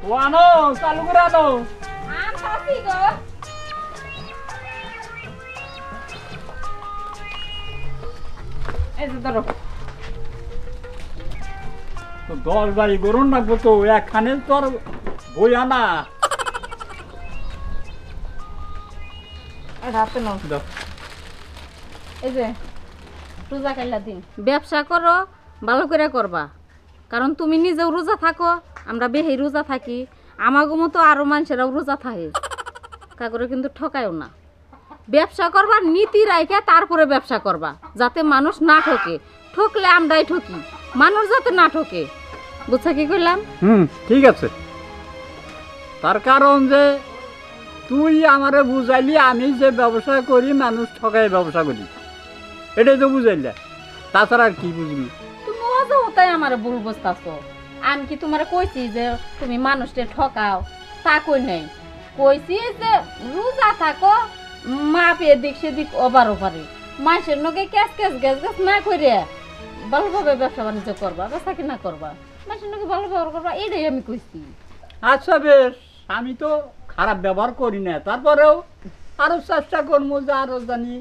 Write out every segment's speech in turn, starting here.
ও আনো চালু করে আনো। আনতাছি গো। এই যে ধরো। তো 10 বাড়ি গরম লাগবো তো একখানে তো আর বই আনা। রাতে নাও। দাও। এই যে রোজা কাইলা দিন ব্যবসা করো ভালো করে করবা, কারণ তুমি নিজেও রোজা থাকো, আমরা বেহি রোজা থাকি, আমাগো মতো আরো মানুষেরাও রোজা থাকে, কাকরে কিন্তু ঠকায়ও না। ব্যবসা করবা নীতি রাইখা তারপরে ব্যবসা করবা, যাতে মানুষ না ঠকে। ঠকলে আমরাই ঠকি, মানুষ যাতে না ঠকে। বুঝছা কি কইলাম? ঠিক আছে। তার কারণ যে তুই আমারে বুঝাইলি আমি যে ব্যবসা করি মানুষ ঠকাই ব্যবসা করি, এটাই তো বুঝাইলে। তাছাড়া আর কি বুঝবি? তুমি অযথাই আমারে ভুল বুঝতাছো। আমি কি তোমারে কইছি যে তুমি মানুষকে ঠকাও? তা কই নাই। কইছি যে রোজা থাকো, মাপে দিক সেদিক ওভার ওভারে মাসের নগে ক্যাশ ক্যাশ গ্যাস গ্যাস না করে ভালোভাবে ব্যবসা বাণিজ্য করবা, ব্যবসা কিনা করবা, মাসের নগে ভালো ব্যবহার করবা, এটাই আমি কইছি। আচ্ছা বেশ, আমি তো খারাপ ব্যবহার করি না, তারপরেও আরো চেষ্টা করবো যে আরো জানি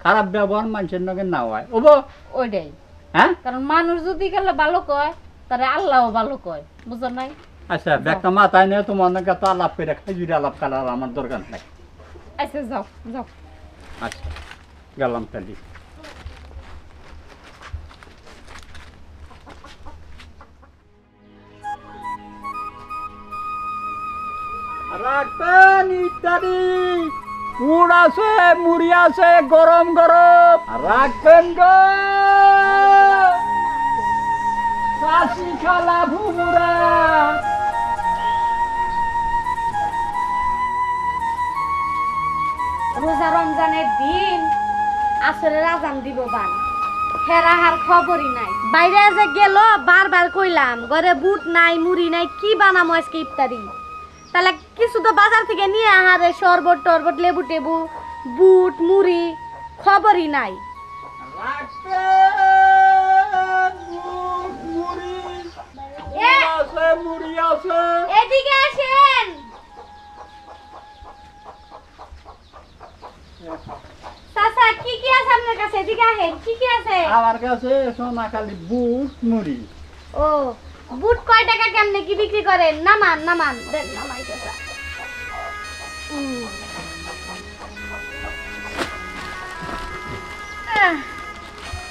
খারাপ ব্যবহার মানুষের নাকি না হয়। ওবো ওইটাই, হ্যাঁ। কারণ মানুষ যদি গেলে ভালো কয় তাহলে আল্লাহও ভালো কয়, বুঝো নাই? আচ্ছা ব্যাগটা মাথায় নিয়ে তোমার নাকি তো আলাপ করে খাইজুরি আলাপ করার আমার দরকার নাই। আচ্ছা যাও যাও। আচ্ছা গেলাম তাহলে। রাখবেন ইত্যাদি কুড় আছে, মুড়ি আছে, গরম গরম রাখবেন গো। কাশি খালা ভুমুরা। রোজা রমজানের দিন আসরে আজান দিব বান, হেরাহার খবরই নাই। বাইরে যে গেল বারবার কইলাম ঘরে বুট নাই মুড়ি নাই, কি বানামো আজকে ইফতারি? তাহলে কিছু তো বাজার থেকে নিয়ে আহারে, শরবত টরবত লেবু টেবু বুট মুড়ি, খবরই নাই। মুড়ি আছে। এদিকে আসেন চাচা, কি কি আছে আপনার কাছে? এদিকে আসেন, কি কি আছে? আমার কাছে সোনা খালি বুট মুড়ি। ও, বুট কয় টাকা কেমনে কি বিক্রি করেন? নামান নামান দেন, নামাই চাচা।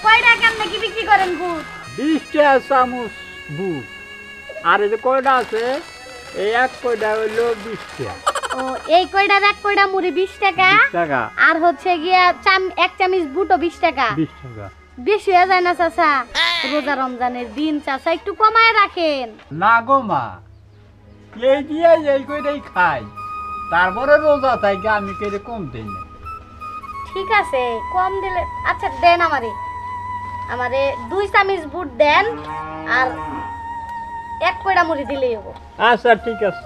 কয় টাকা কেমনে কি বিক্রি করেন বুট? 20 টাকা চামচ বুট। আর এই যে কয়টা আছে, এই এক কয়টা হইলো 20 টাকা। ও, এই কয়টার এক কয়টা মুড়ি 20 টাকা, 20 টাকা। আর হচ্ছে গিয়া এক চামচ বুটও 20 টাকা। 20 টাকা বেশি হয়ে যায় না চাচা? রোজা রমজানের দিন চাচা একটু কমায় রাখেন। না গো মা, এই দিয়ে এই কয়টাই খাই, তারপরে রোজা থাকে আমি কেটে কম দিই না। ঠিক আছে, কম দিলে আচ্ছা দেন আমারে, আমারে 2 চামচ বুট দেন আর এক কয়টা মুড়ি দিলেই হবো। আচ্ছা ঠিক আছে।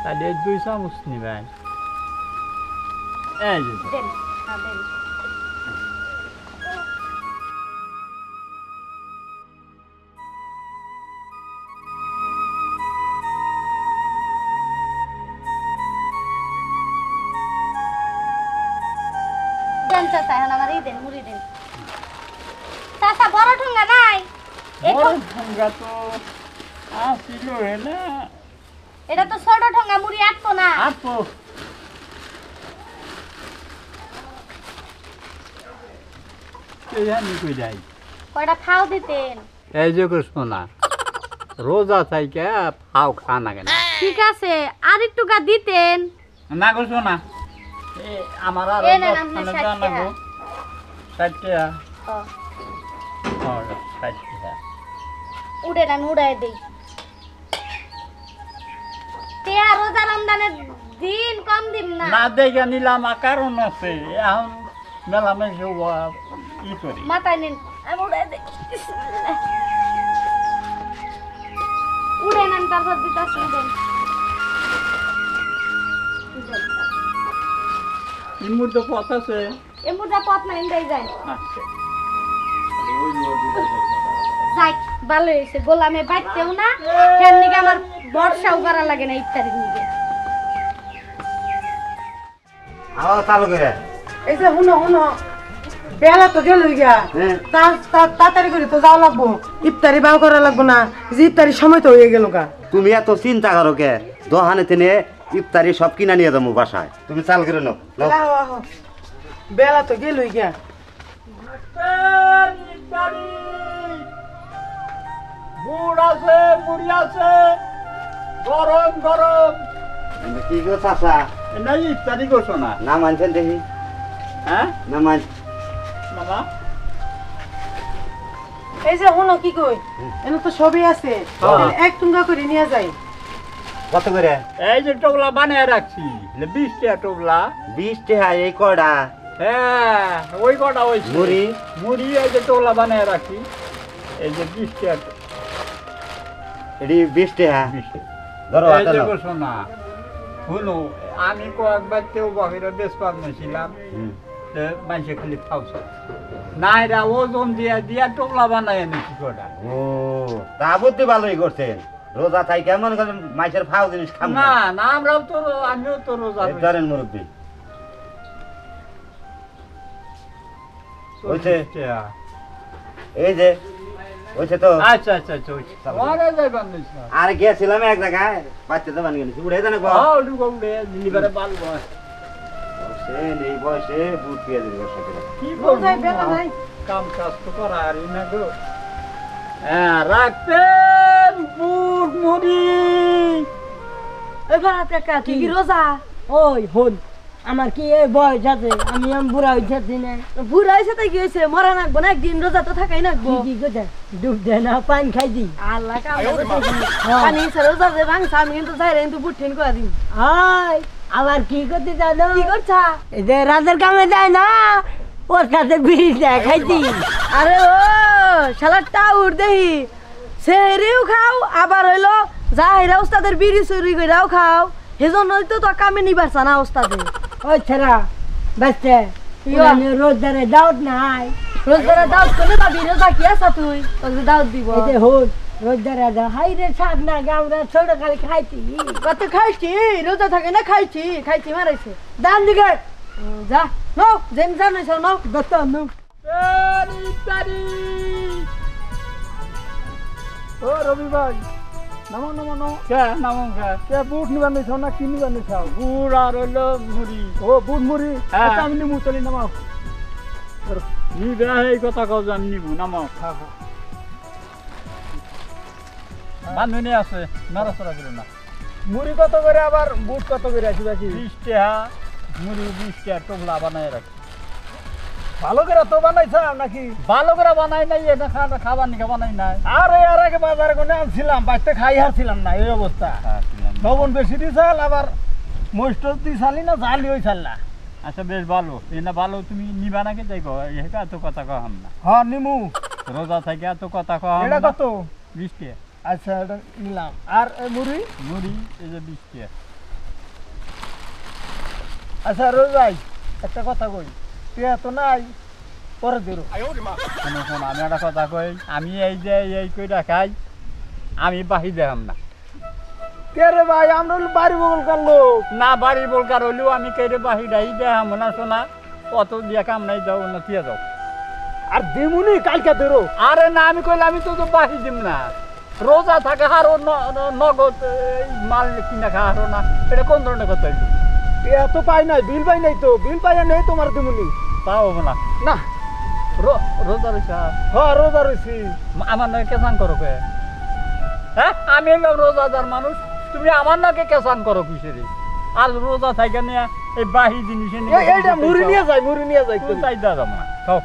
তাহলে 2 চামচ নিবেন। এই যে দেন, হ্যাঁ দেন। দেন চাচা, এখন আমার এই দেন, মুড়ি দেন। চাচা বড় ঠোঙ্গা নাই? বড় ঠোঙ্গা তো আসিল না। এটা তো ছোট ঠোঙ্গা, মুড়ি আটতো না। আপো এই আমি কই যাই। কয়টা খাও দিতেন? এই যে গো সোনা, রোজা থাইকে ফাও খা না কেন? ঠিক আছে, আর একটু গা দিতেন। না গো সোনা, আমার আর এই নেন আপনার 60 না টাকা। গো। 60 টাকা। ও, 60 টাকা। উড়েন, আমি উড়াই দেই। তে আর রোজা রমজানের দিন কম দিন না। না দেখে নিলাম, কারণ আছে এখন মেলামেশা ই করি। মাথায় নিন, আমি উড়াই দেই। বিসমিল্লাহ। উড়েন, আমি তারপর দিতাছি, উড়েন। এই মুহূর্তে পথ আছে। এই মুদ্রা পথ না ইন্দাই যায়। আচ্ছা যাই ভালো হয়েছে গোলামে বাইতেও না হের নিকে আমার বর্ষাও করা লাগে না ইফতারির নিকে আবার চালু করে এই যে হুনো বেলা তো গেল গিয়া তাড়াতাড়ি করে তো যাওয়া লাগবো ইফতারি বাও করা লাগবো না যে ইফতারির সময় তো হয়ে গেল গা তুমি এত চিন্তা করো কে দোহানে তেনে ইফতারি সব কিনা নিয়ে যাবো বাসায় তুমি চাল করে নাও নাও। আহো, আহো। বেলা তো গেল গিয়া গুড় আছে মুড়ি আছে গরম গরম কি গো চাচা নাই ইত্যাদি করছো না না মানছেন দেখি হ্যাঁ না মান মামা এই যে হুনো কি কই এনে তো সবই আছে হ্যাঁ। এক টুঙ্গা করে নিয়ে যাই কত করে এই যে টোকলা বানিয়ে রাখছি 20 টাকা টোকলা 20 টাকা এই কড়া হ্যাঁ ওই কটা ওই মুড়ি মুড়ি এই যে টোকলা বানিয়ে রাখছি এই যে 20 টাকা এটি 20 টাকা 20 টাকা ধরো এই হাতে যে নাও। বসো না শুনো আমি কয়েকবার তেও বাহিরে বেশ পাবনেছিলাম হুম। মানুষে খালি খাওছে না এরা ওজন দিয়া দিয়া টোকলা বানায় এনেছি কটা ও তা বুদ্ধি ভালোই করছেন রোজা থাই কেমন করে মাছের ফাও জিনিস খাম না না আমরাও তো আমিও তো রোজা এই ধরেন মুরব্বী হয়েছে? এই যে হয়েছে তো আচ্ছা আচ্ছা আচ্ছা ওই আমারে যাই বান্দিস না আর গেছিলাম এক জায়গায় বাচ্চা তো বানিয়ে উড়ে জানে গো হ্যাঁ ওটুকু উড়ে লিভারে বাল বয় বসেন এই বয়সে বুট পেয়ে দিবি বসে করে কি কোথায় বেলা করবো নাই? কাম কাজ তো করা আর না গো হ্যাঁ রাখতেন বুট মুড়ি এবার টাকা কি কি রোজা ওই হন আমার কি এই বয়স আছে আমি বুড়া হইতেছি না বুড়া হয়েছে তাই কি হয়েছে মরা নাকবো না একদিন রোজা তো থাকাই নাকবো কি কথা ডুব দে না পান খাই দি আল্লাহ পানি ছাড়া রোজা যে ভাঙছে আমি কিন্তু চাই কিন্তু বুট করে দিন আই আবার কি করতে জানো কি করছা এই যে রাতের কামে যায় না ওর সাথে বিড়ি দেয় খাইতি আরে ও শালা টাউর দেহি সেহরিও খাও আবার হইলো যাহিরা ওস্তাদের বিড়ি চুরি কইরাও খাও সেজন্যই তো তো কামে নিবার না ওস্তাদে ওই ছেড়া বাচ্চা রোজদারে দাওত নাই রোজগারে দাওয়াত করে পাবি রোজা কি আসা তুই তোকে দাওয়াত দিব এই যে হন রোজদারে দাও হাই রে সাত না গামরা ছোট খালি খাইতি কত খাইছি রোজা থাকে না খাইছি খাইছি মারাইছে দান দিকে যা নো যেন জানাইছ নো দত্ত নু ইত্যাদি ও রবি ভাই নামো নামো নামো কে নাম কে কে বুট নিবার নিছ না কি নিবার নিছ গুড় আর হইলো মুড়ি ও বুট মুড়ি হ্যাঁ। আচ্ছা আমি নিমু চলি নামাও নিবে এই কথা কও যে আমি নিবো নামাও হ্যাঁ হ্যাঁ বান্ধবী আছে নড়াচড়া করো না মুড়ি কত করে আবার বুট কত করে আছে বাকি 20 টাকা মুড়ি 20 টাকা টোকলা বানায় রাখি ভালো করে তো বানাইছা নাকি ভালো করে বানাই নাই এটা খাবার নিকা বানাই নাই আরে আর আগে বাজারে কোনে আনছিলাম বাইতে খাই হারছিলাম না এই অবস্থা লবণ বেশি দিছাল আবার মস্ত দিছালি না জালি হইছাল না আচ্ছা বেশ ভালো এটা ভালো তুমি নিবা নাকি যাই কো এটা এত কথা কহাম না হ্যাঁ নিমু রোজা থেকে এত কথা কহাম এটা না কত 20 টাকা আচ্ছা এটা নিলাম আর এই মুড়ি মুড়ি এই যে 20 টাকা আচ্ছা রোজ ভাই একটা কথা কই তুই এত নাই পরে দিরো শোনো শোনো আমি একটা কথা কই আমি এই যে এই কইটা খাই আমি বাহি দেখাম না কে রে ভাই আমরা হলো বাড়ি বগল কার লোক না বাড়ি বলকার হইলেও আমি কেড়ে বাহি ডাই দেখাম না শোনা অত দিয়া কাম নাই যাও না দিয়ে যাও আর দিমুনি কালকে দেরো আরে না আমি কইলে আমি তো বাহি দিম না রোজা থাকে হারো নগদ এই মাল কিনা খা হারো না এটা কোন ধরনের কথা হইলো? এত পাই নাই বিল পাই নাই তো বিল পাইয়া নেই তোমার দিমুনি তাও হবে না না রোজা রয়েছে হ্যাঁ রোজা রয়েছি আমার নাকি কেসান করো কে হ্যাঁ আমি হলাম রোজাদার মানুষ তুমি আমার নাকি কেসান করো কিসেরে আর রোজা থাকে নিয়ে এই বাহি জিনিস এইটা মুড়ি নিয়ে যাই চাই দেওয়া যাবো না খাও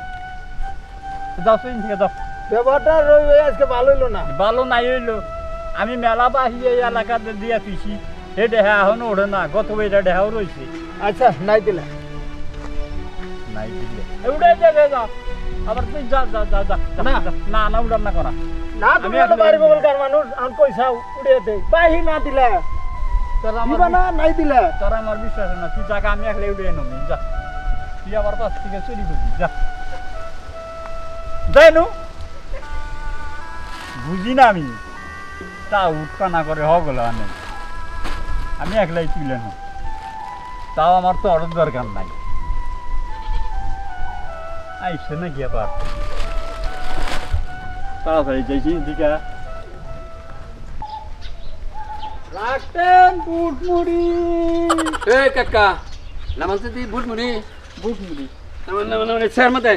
যাও তুই থেকে যাও ব্যাপারটা রবি আজকে ভালো হইলো না ভালো নাই হইলো আমি মেলা বাহি এই এলাকাতে দিয়া তুইছি এই দেহা এখনো ওঠে না গত বইটা দেহাও রয়েছে আচ্ছা নাই দিলে নাই দিলে উড়াই যাবে যাও আবার তুই যা যা যা যা না। না না উড়ান না করা না তুমি আমি তো এখন বাড়ি এই- বগল কার মানুষ আমি পয়সা উড়িয়ে দেই বাহি না দিলে তোর দিবা না আমার নাই দিলে তোর আমার বিশ্বাস হয় না তুই টাকা আমি একলে উড়িয়ে নেবি যা তুই আবার পাশ থেকে চুরি করবি যা জানো বুঝি না আমি তা উৎপানা করে হগল অনেক আমি একলাই তুলে নো তাও আমার তো অর্ডার দরকার নাই আইসে নাকি আবার তাড়াতাড়ি যাইছি দিকা রাখতেন বুট মুড়ি এ কাকা নামাজে দি বুট মুড়ি স্যার মতে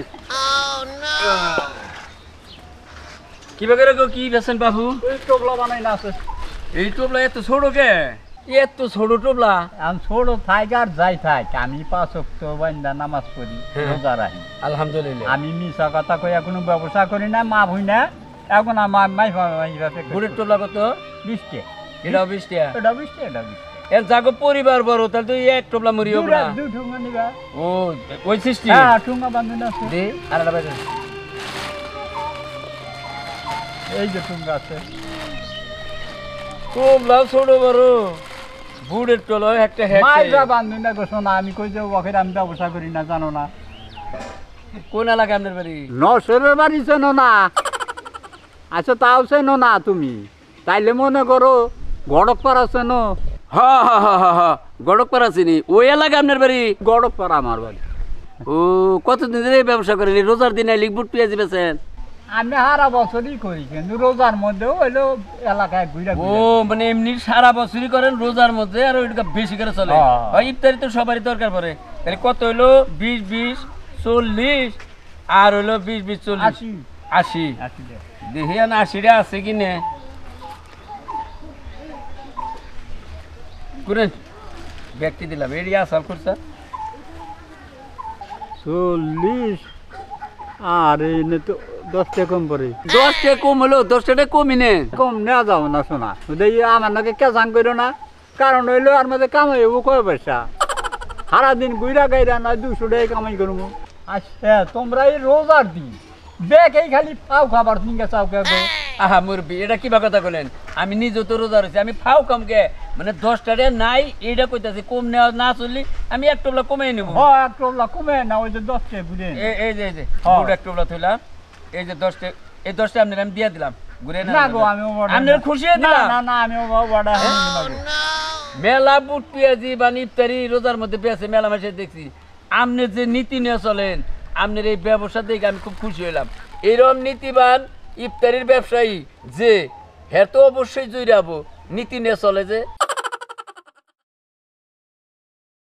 কি বাগের গো কি বেছেন বাবু ওই টোপলা বানাই না আছে এই টোপলা এত ছোট কে এত ছোট টোপলা আমি ছোট থাক আর যাই থাক আমি 5 ওয়াক্ত বান্দা নামাজ পড়ি রোজা রাখি আলহামদুলিল্লাহ আমি মিছা কথা কইয়া কোনো ব্যবসা করি না মা ভুই না এখন আমার মাই বুটের টোপলা কত 20 টা এটাও 20 টাকা এটা 20 টা এটা 20 এর জাগো পরিবার বড় তাহলে তো এক টোপলা মুড়ি হবে না দুই ঠুঙ্গা নিবা ও ওই সিস্টেম হ্যাঁ ঠুঙ্গা বান্ধন আছে দে আর এটা বাইরে এই যে ঠুঙ্গা আছে টোপলা ছোট বড় বুটের টোপলা একটা মাইরা হ্যাঁ বান্ধন না গোছো না আমি কই যে ওখানে আমি ব্যবসা করি না জানো না কোন এলাকা আপনার বাড়ি নসরের বাড়ি চেনো না আচ্ছা তাও চেনো না তুমি তাইলে মনে করো গড়কপাড়া চেনো হ্যাঁ হ্যাঁ হ্যাঁ হ্যাঁ হ্যাঁ গড়কপাড়া চিনি ওই এলাকা আপনার বাড়ি গড়কপাড়া আমার বাড়ি ও কতদিন ধরে এই ব্যবসা করেন এই রোজার দিনে লিখবুট পেঁয়াজি বেছেন আমি সারা বছরই করি কিন্তু রোজার মধ্যেও হইলো এলাকায় ঘুরে ও মানে এমনি সারা বছরই করেন রোজার মধ্যে আর ওইটা বেশি করে চলে হ্যাঁ। হয় ইফতারি তো সবারই দরকার পড়ে তাহলে কত হইলো 20 40 আর হইলো 20 40 80 দেখি না 80টা আছে কি নে করেন ব্যক্তি দিলাম এড়ি আসাল করছে 40 আর এনে তো 10 টাকা কম পড়ে 10 টাকা কম হলো 10 টাকা কমই নে কম নেওয়া যাবো না শোনা দেখি আমার নাকি কেঁচাং করো না কারণ হইলো আর মধ্যে কামাই হবো কয় পয়সা সারাদিন গুইরা গাইরা না 200 টাকা কামাই করবো আচ্ছা তোমরা এই রোজার দিন বেক এই খালি পাও খাবার নিঙ্গা চাও কে আহা মুরবি এটা কিবা কথা বলেন আমি নিজে তো রোজা রয়েছি আমি ফাও কমকে মানে 10 টাকা নাই এইটা কইতাছি কম নেওয়া না চললি আমি এক টোপলা কমে নেব হ্যাঁ এক টোপলা কমে না ওই যে 10 টাকা বুঝে এই যে হ্যাঁ। বুট এক টোপলা থইলাম এই যে 10 টাকা এই 10 টাকা আপনার আমি দিয়ে দিলাম ঘুরে না গো আমি আপনার খুশি হয়ে না দিলাম না না আমি বড় মেলা বুট পেঁয়াজি বা ইফতারি রোজার মধ্যে পেয়েছে মেলা মাসে দেখছি আপনি যে নীতি নিয়ে চলেন আপনার এই ব্যবসা দেখে আমি খুব খুশি হইলাম এরকম নীতিবান ইফতারির ব্যবসায়ী যে হ্যাঁ তো অবশ্যই জুড়াবো নীতি নিয়ে চলে যে